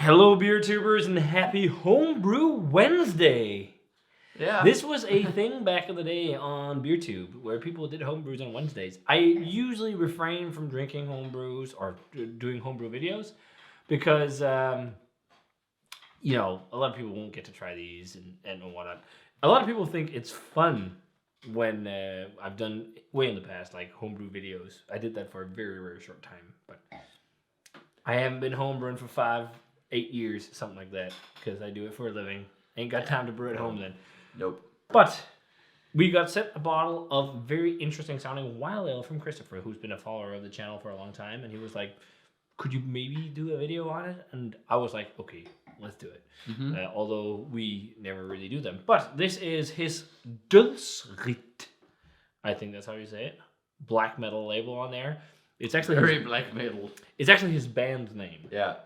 Hello, beer tubers, and happy Homebrew Wednesday. Yeah. This was a thing back in the day on BeerTube where people did homebrews on Wednesdays. I usually refrain from drinking homebrews or doing homebrew videos because, a lot of people won't get to try these and whatnot. A lot of people think it's fun when I've done way in the past, like homebrew videos. I did that for a very, very short time, but I haven't been homebrewing for 8 years, something like that, because I do it for a living. Ain't got time to brew at home then. Nope. But we got sent a bottle of very interesting sounding wild ale from Christopher, who's been a follower of the channel for a long time, and he was like, could you maybe do a video on it? And I was like, okay, let's do it. Mm-hmm. Although we never really do them. But this is his Dödsritt. I think that's how you say it. Black metal label on there. It's actually very black metal. It's actually his band name. Yeah.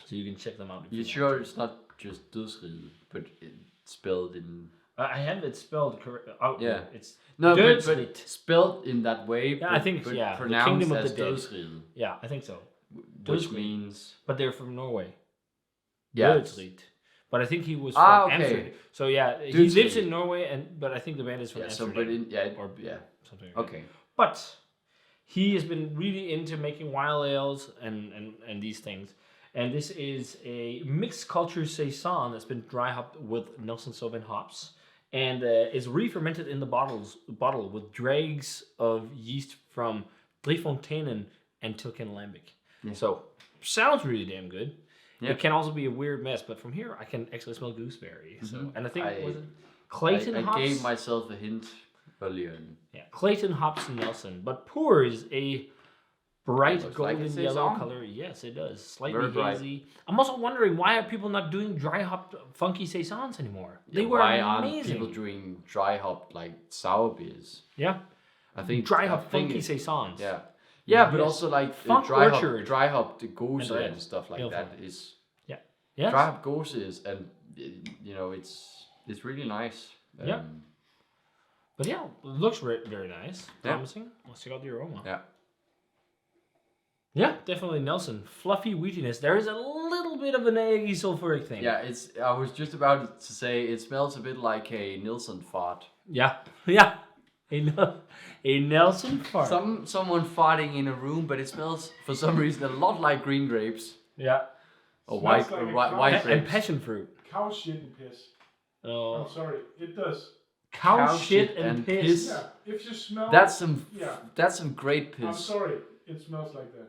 So you can check them out. You sure it's not just Dödsritt, but it's spelled in... I have it spelled correct. Yeah. It's no, but Dödsritt. spelled in that way. Yeah, I think but yeah. Pronounced the kingdom of as the dead. Dödsritt, Yeah, I think so. which Dödsritt. means... But they're from Norway. Yeah. Dödsritt. But I think he was from okay. Amsterdam. So yeah, he Dödsritt. lives in Norway, but I think the band is from Yeah, so Amsterdam. but yeah. Something like that. Okay. But he has been really into making wild ales and these things. And this is a mixed culture Saison that's been dry hopped with Nelson Sauvin hops and is re-fermented in the bottle with dregs of yeast from Driefonteinen and Tilken Lambic. Yeah. So sounds really damn good. Yeah. It can also be a weird mess, but from here I can actually smell gooseberry. So, Mhm. and I think was it I Clayton hops? gave myself a hint earlier. Yeah, Clayton hops Nelson, but pours a bright Looks like golden it yellow saison. color. Yes, it does. Slightly Very bright. hazy. I'm also wondering why are people not doing dry hopped funky saisons anymore? They were Why amazing. aren't people doing dry hop like sour beers? Yeah, I think dry I hop think funky it- saisons. Yeah. Yeah, but Yes. also like Funk Orchard. dry hop the gose And and, red. stuff like Feel that fun. is Yes. dry hop goses and it's really nice. Yeah. But yeah, it looks very nice. Yeah. Promising. Let's check out the aroma. Yeah. Yeah, definitely Nelson. Fluffy wheatiness. There is a little bit of an eggy sulfuric thing. Yeah, I was just about to say it smells a bit like a Nilsson fart. Yeah. Yeah. A Nelson fart. Someone farting in a room, but it smells for some reason a lot like green grapes Yeah. or Smells white like or a white, cow. white And grapes. passion fruit. Cow shit and piss. Oh. I'm sorry, it does. Cow shit and piss. Yeah, if you smell. That's some great I'm piss. sorry, it smells like that.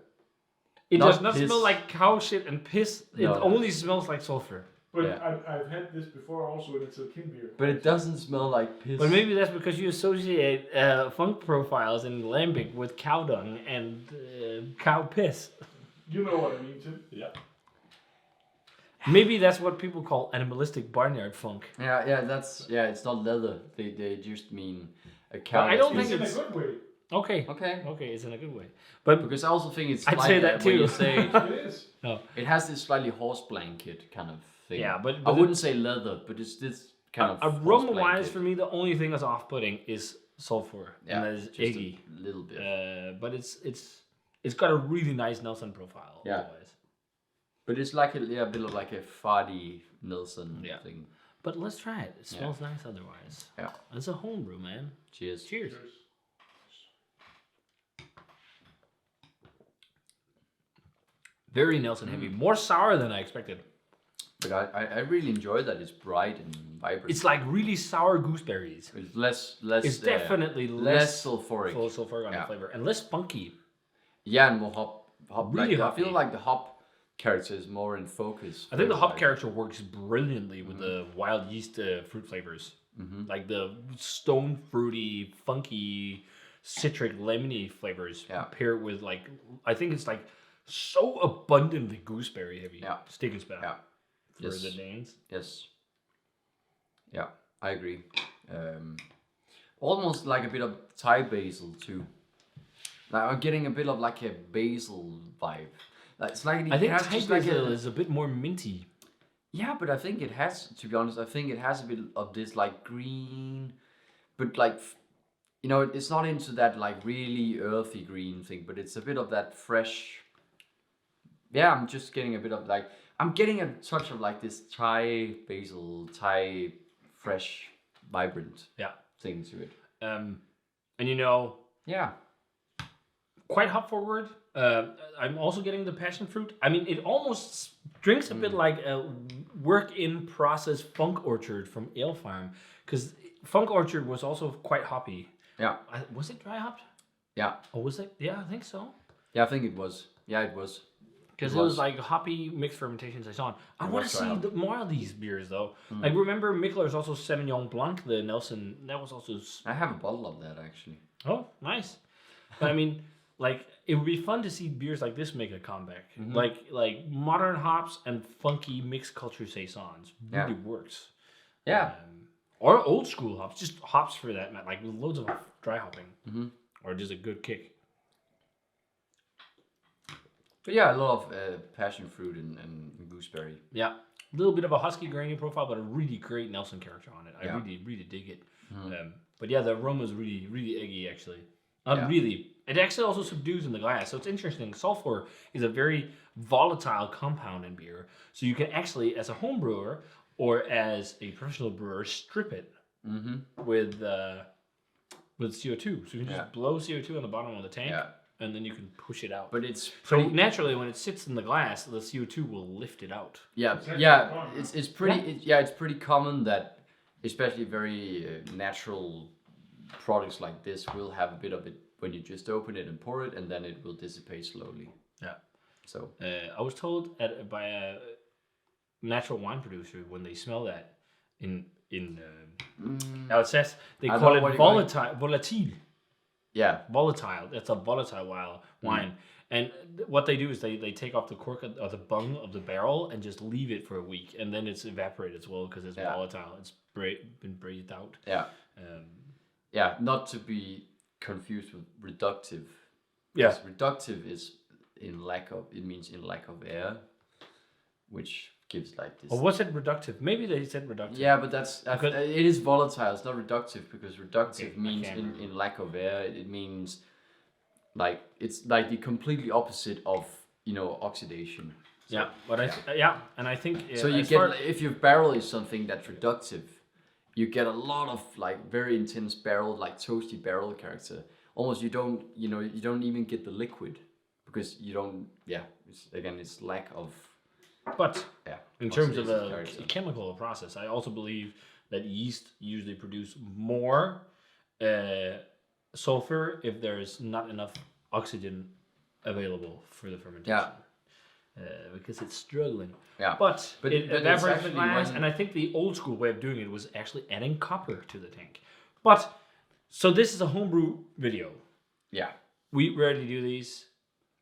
It Not does not piss. smell like cow shit and piss. It No. only smells like sulfur. But Yeah. I've had this before also, and it's a kin beer. But it doesn't smell like piss. But maybe that's because you associate funk profiles in lambic with cow dung and cow piss. You know what I mean, Tim? Yeah. Maybe that's what people call animalistic barnyard funk. Yeah, it's not leather. They just mean a cow. But I don't It's think in a it's- good way. Okay. Okay. Okay, it's in a good way. But Because I also think it's I'd like say that when too. you say It is. it has this slightly horse blanket kind of thing. Yeah, but I wouldn't say leather, but it's this kind of horse aroma-wise, blanket. for me, the only thing that's off-putting is sulfur. Yeah, And that is just eggy. a little bit. But it's got a really nice Nelson profile. Yeah. Otherwise. But it's like a bit of like a farty Nilsson Yeah. thing. But let's try it. It smells nice otherwise. Yeah. It's a homebrew, man. Cheers. Cheers. Cheers. Very Nelson heavy. More sour than I expected. But I really enjoy that it's bright and vibrant. It's like really sour gooseberries. It's less It's definitely less less sulfuric. full sulfur on the Yeah. flavor and less funky. Yeah, and more hop. Really like, I hoppy. feel like the hop character is more in focus. I think the hop flavor-wise. character works brilliantly with the wild yeast fruit flavors. Mhm. Like the stone fruity, funky, citric, lemony flavors Yeah. paired with like, I think it's like so abundantly gooseberry heavy. Yeah. Steak and span Yeah. for Yes. the Danes. Yes. Yeah, I agree. Almost like a bit of Thai basil too. Like I'm getting a bit of like a basil vibe. Like it's like I think it has Thai just like basil a, is a bit more minty. yeah, but I think it has. To be honest, I think it has a bit of this like green, but like it's not into that like really earthy green thing, but it's a bit of that fresh. Yeah, I'm just getting a bit of like I'm getting a touch of like this Thai basil, Thai fresh, vibrant thing to it. And you know, Yeah. quite hop forward. I'm also getting the passion fruit. I mean, it almost drinks a bit like a work in process Funk Orchard from Ale Farm, because Funk Orchard was also quite hoppy. Yeah. Was it dry hopped? Yeah. Or was it? Yeah, I think so. Yeah, I think it was. Yeah, it was. Because it was like hoppy mixed fermentation Saison. I want to see more of these beers though. Like remember Mikkeler's also Sauvignon Blanc, the Nelson. That was also. I have a bottle of that actually. Oh, nice. But I mean, like it would be fun to see beers like this make a comeback. Like modern hops and funky mixed culture Saisons really works. Yeah. Or old school hops, just hops for that, like with loads of dry hopping, or just a good kick. But yeah, a lot of passion fruit and gooseberry. Yeah, a little bit of a husky grainy profile, but a really great Nelson character on it. I really dig it. But yeah, the aroma is really eggy actually. Really, it actually also subdues in the glass. So it's interesting. Sulfur is a very volatile compound in beer. So you can actually, as a home brewer or as a professional brewer, strip it with CO2. So you can just blow CO2 on the bottom of the tank. And then you can push it out. But it's so naturally when it sits in the glass, the CO2 will lift it out. It's pretty common that, especially very natural products like this, will have a bit of it when you just open it and pour it, and then it will dissipate slowly. Yeah. So I was told by a natural wine producer when they smell that now it says they call it volatile. Yeah, volatile. That's a volatile wine. And what they do is they take off the cork or the bung of the barrel and just leave it for a week, and then it's evaporated as well because it's volatile. It's been breathed out. Yeah. Not to be confused with reductive. Yeah, reductive is in lack of air, which gives like this. Or was it reductive? Maybe they said reductive. Yeah, but it is volatile. It's not reductive because reductive means in lack of air. It means like it's like the completely opposite of oxidation. So, and I think so you get if your barrel is something that's reductive, you get a lot of like very intense barrel, like toasty barrel character. Almost you don't even get the liquid because you don't. Yeah, it's lack of. But in terms of a chemical process, I also believe that yeast usually produce more sulfur if there is not enough oxygen available for the fermentation. Because it's struggling. But it evaporates the glass, and I think the old school way of doing it was actually adding copper to the tank. But so this is a homebrew video. Yeah, we rarely do these.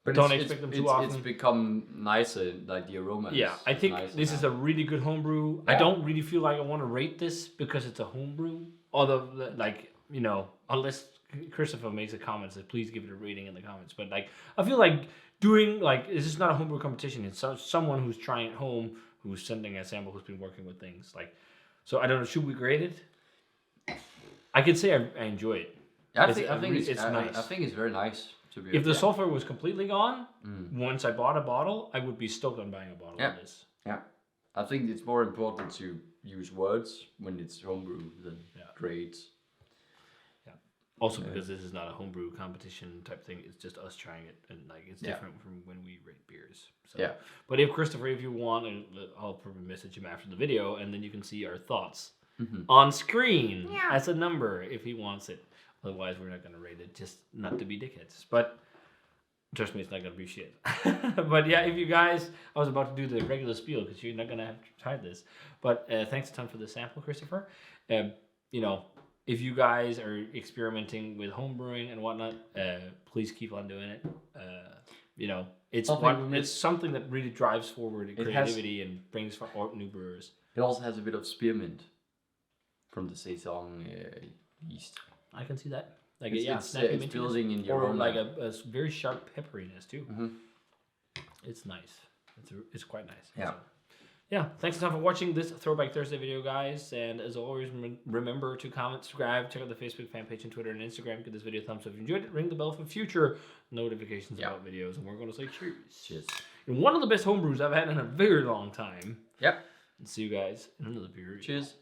But don't expect them too often. It's become nicer, like the aroma. Yeah, I think this is a really good homebrew. I don't really feel like I want to rate this because it's a homebrew. Although, unless Christopher makes a comment, so please give it a rating in the comments. But I feel like doing this is not a homebrew competition. It's someone who's trying it home, who's sending a sample, who's been working with things. So I don't know. Should we grade it? I can say I enjoy it. I think it's nice. I think it's very nice. If the sulfur was completely gone, once I bought a bottle, I would be stoked on buying a bottle of this. Yeah. I think it's more important to use words when it's homebrew than grades. Yeah. Also because this is not a homebrew competition type thing, it's just us trying it, and it's different from when we rate beers. So, but if Christopher, if you want, I'll probably message him after the video, and then you can see our thoughts on screen as a number if he wants it. Otherwise, we're not going to rate it, just not to be dickheads. But trust me, it's not going to be shit. But yeah, if you guys, I was about to do the regular spiel because you're not going to have tried this. But thanks a ton for the sample, Christopher. If you guys are experimenting with homebrewing and whatnot, please keep on doing it. It's something that really drives forward creativity and brings forward new brewers. It also has a bit of spearmint from the Saison yeast. I can see that. It's building in your or own like a very sharp pepperiness too. It's nice. It's quite nice. Yeah. yeah, thanks a ton for watching this Throwback Thursday video, guys. And as always, remember to comment, subscribe, check out the Facebook fan page and Twitter and Instagram. Give this video a thumbs up if you enjoyed it. Ring the bell for future notifications about videos. And we're going to say cheers. Cheers. And one of the best homebrews I've had in a very long time. Yep. And see you guys in another period. Cheers.